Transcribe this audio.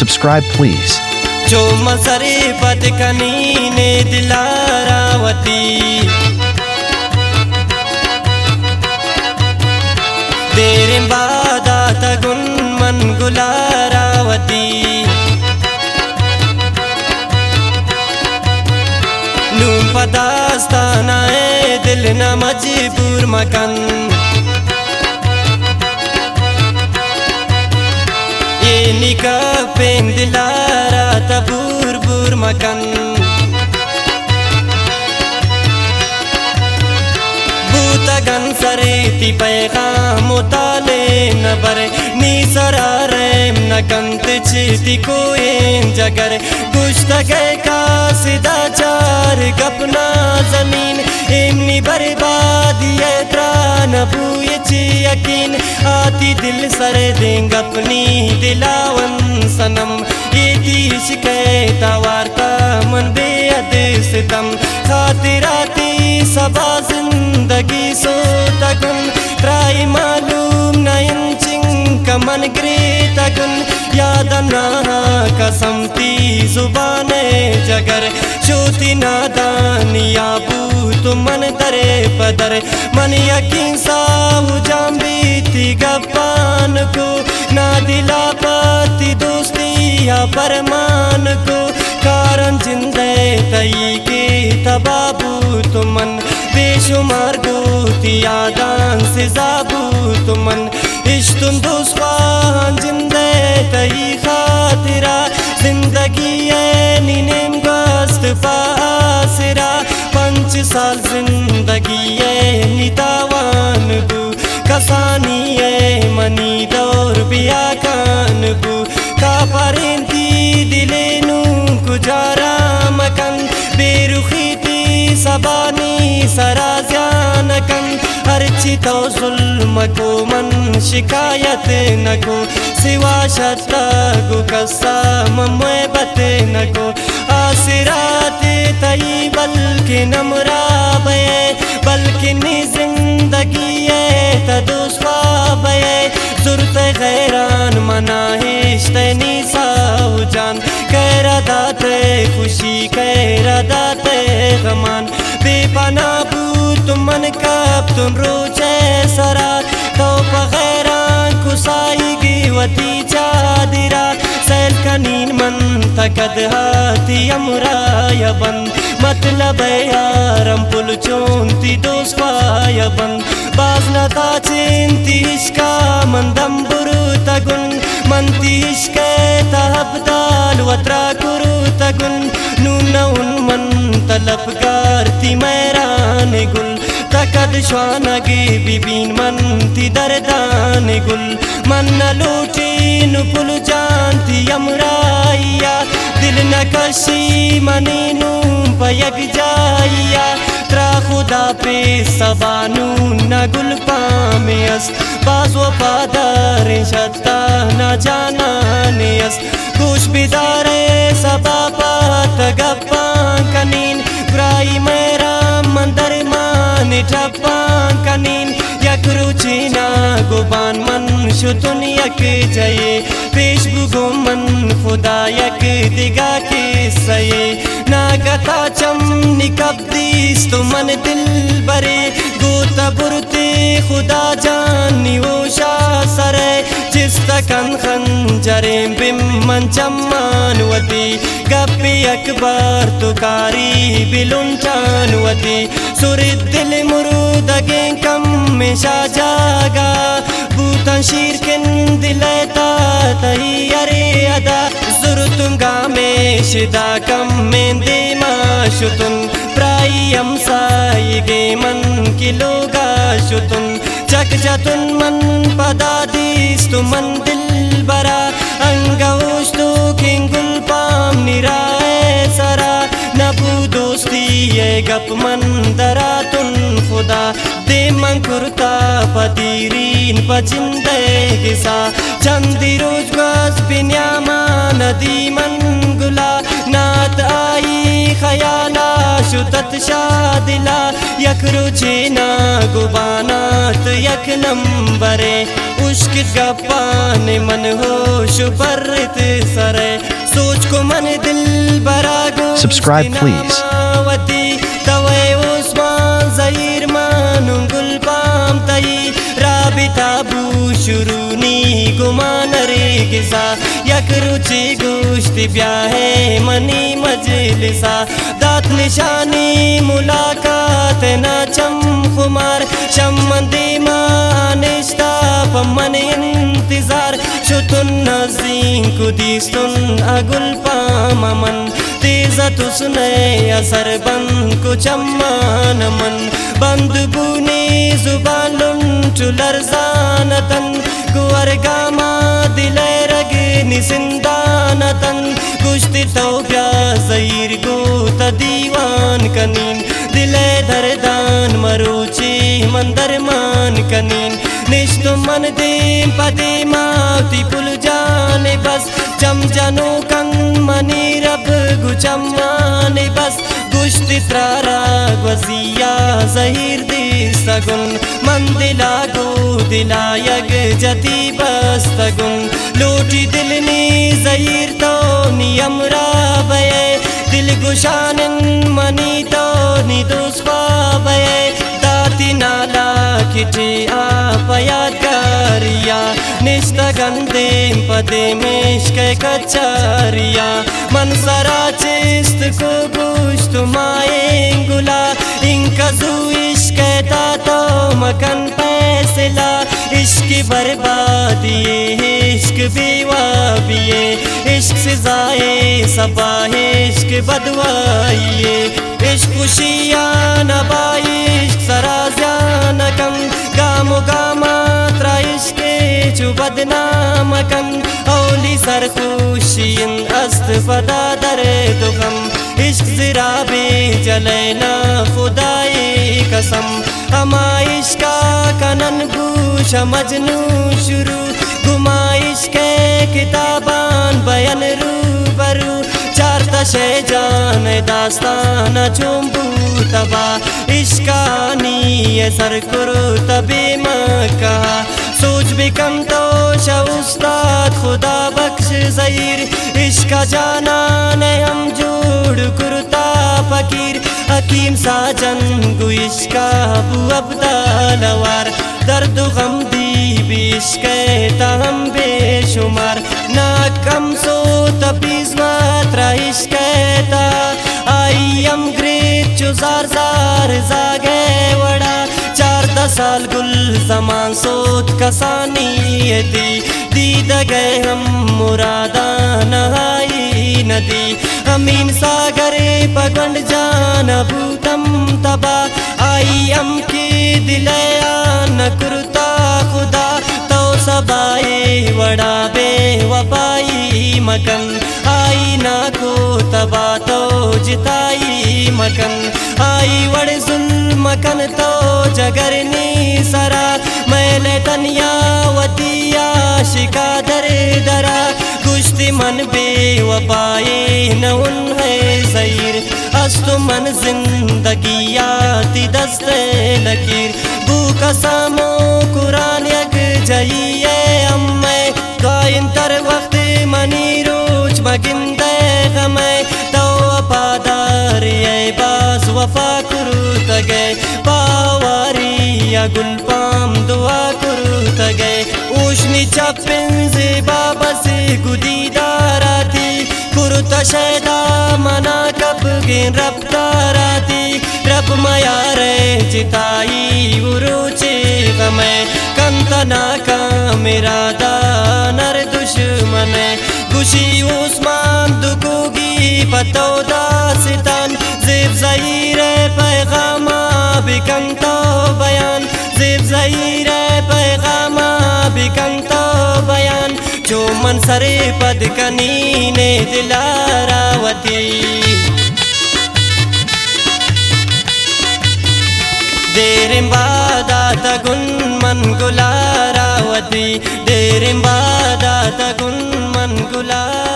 Subscribe please. جو مسری بدکنین دلاراوتی دیر بادات گن من گلاراوتی نوم پداستانا اے دل نہ مجبور مکن یہ نکاح پین دلارا تبور بور مکن بوتا گن سریتی پیغام تالے نبرے نی سراریم نکنت چیتی کوئین جگر گوشت گئے کاسدہ چار گپنا زمین امنی بربادی اتران بوئی چی یقین آتی دل سر دیں اپنی دلاون سنم یہ دیش کہتا وارتا من بے عد ستم خاطراتی سبا زندگی سوتا کن ترائی معلوم نائن چنگ من گریتا کن یادنا قسمتی زبان جگر شوتی نادانی آبوت من در پدر من یقین ساو جام بیتی گپان کو نا دلا پاتی دوستی یا پرمان کو کارن جندے تئی کی تبابوت من بے شمار گوتی یادان سے زابوت من اشتن دوسوان جندے تئی خاطرہ زندگی نیم گست پاسرا 5 سال زندگی نیتاوان گو کسانی منی دور بیا کان گو کا پرنتی دلینو کجارا مکن بے رخی تی سبانی سرازیان کن ہرچی تو ظلم کو من شکایت نکو سوا شتا گو قسم محبت نکو آسرات تئی بلکہ نمراب ہے بلکہ نی زندگی ہے تدوس خواب ہے زورت غیران مناہشت نیساو جان کہرہ دات خوشی کہرہ دات غمان بے پناہ بود من کب تم روچے سرا تو بغیران کسائی گی وتی چادرہ سیل کنین من تکد ہاتی امرا یبن مطلب یارم پل چونتی دوست یبن باز نتا چینتی عشقا مندم برو تگن منتی عشق تحبدال وطرا کرو تگن نون من طلبگارتی میران گل تکد شوانگی ببین من تی دردان گل من نلوٹی نپل جانتی امرائیا دل نکشی منی نوم پا یک جائیا ترا خدا پہ سبانون نہ گل پامی اس باز وفادار شتا نہ جانانی اس گوش بیدار سبا پات گپان کنین برائی میرا مندر مان ٹھپان کنین یک روچینا گوبان من شتن یک جائے پیش بگو من خدا یک دگا کے سئے ناگتا چم نکب دیستو من دل برے گوتا برتے خدا جانی وشا سرے جس تکن خنجریں بم من چمان وتی گپی اکبر تو کاری بلنٹان وتی سورت دل مرودگیں کم میں شا جاگا بوتن شیر کن دلیتا تہی ارے ادا زرتن گا میں شدا کم میں دیما شتن پرائی امسائی گے من کلوگا شتن چک جتن من پدا دیستو من دل برا انگوشتو کنگل پام نرائے سرا نبو دوستی گپ من دراتن خدا دے من کرتا پدیرین پچندے گسا چندی روز گاز بنیاما ندی من گلا نات آئی خیالا شتت شادلا یک روچینا گبانات یک نمبرے عشق گپان من ہوش پرت سرے Subscribe, please. توے عثمان زہیر مانوں گل پام تئی رابطہ بو شرونی گمان ریگزا یک روچی گوشت بیاہ منی مجلسا دات نشانی ملاقات نا چم خمار شمندی مانشتا پمن انتظار شتن نزین کو دیستن اگل پام من تیزت سنے اثر بند کو چمان من بند بونی زبان لنچ لرزانتن گوار گاما دل رگ نسندانتن گشتی تو بیا زہیر گو تا دیوان کنین دل دردان مروچی من درمان کنین نشتو من دیم پدی ماتی پل جانے بس چم جنو کن منی رب گو چمانے بس گشتی ترارا گوزیا زہیر دیستگن من دلا گو دلا یگ جتی بستگن لوٹی دلنی زہیر تو نیم را بے دل گشانن منی تو نی دوست بے داتی نالا کٹی آپ یادگاریا نشتا گندیم پدے مشک کچاریا من سرا چست کو گوشت مائیں گلا انکا زو عشق تا تو مکن پیسلا عشق بربادیے عشق بیوابیے عشق سزائے سبا عشق بدوائیے عشق خوشیاں نبائی عشق سرازیاں کم گام و گاما ترا عشق چو بدنام کن اولی سر خوشین است فدا درد و غم عشق زرابی جلینا خدای قسم اما عشقا کنن گوش مجنو شروع گما عشق کتابان بیان رو برو چار تشے جان داستان چومبو تبا عشقانی سر کرو تبی مکہ سوچ بکم تو شا استاد خدا بخش زہیر عشق جانان ہم جوڑ کرتا فقیر حکیم ساجن گو عشق ابو عبدالوار درد و غم دی بھی عشق تاہم بے شمار ناکم سو تبیز ماترا عشق تا آئی ام گریت چو زار زار زاگے وڑا 14 سال گل زمان سوت کسانی دی دید گئے ہم مرادان آئی ندی امین ساگر پگنڈ جان بوتم تبا آئی ام کی دلیان کرتا خدا تو سبائی وڑا بے وفائی مکن آئی نا کو تبا تو جتائی مکن آئی وڑ ظلم کن تو جگرنی سرا میل تنیا ودیا شکا در درا گشتی من بے وفائی نون ہے زہیر است من زندگی آتی دست لکیر بو قسمو قرآن یک جائیے امیں قائم تر وقت منی روچ مگندے غمیں تو وفادار اے باز وفا کرو تگے پاواری یا گل پام دعا کرو تگے اوشنی چپن زیبا بس گدیداراتی کرتا شیدہ منا کب گین رب داراتی رب میارے جتائی وروچے غمیں کنتنا کا میرا دانر دشمن گوشی عثمان دکوگی پتو داستان زیب زہیر پیغامہ بکن تو بیان زیب زہیر پیغامہ بکن تو بیان جو منصر پد کنین دلاراوتی دیرم بادات گن من گلاراوتی دیرم بادات گن من گلاراوتی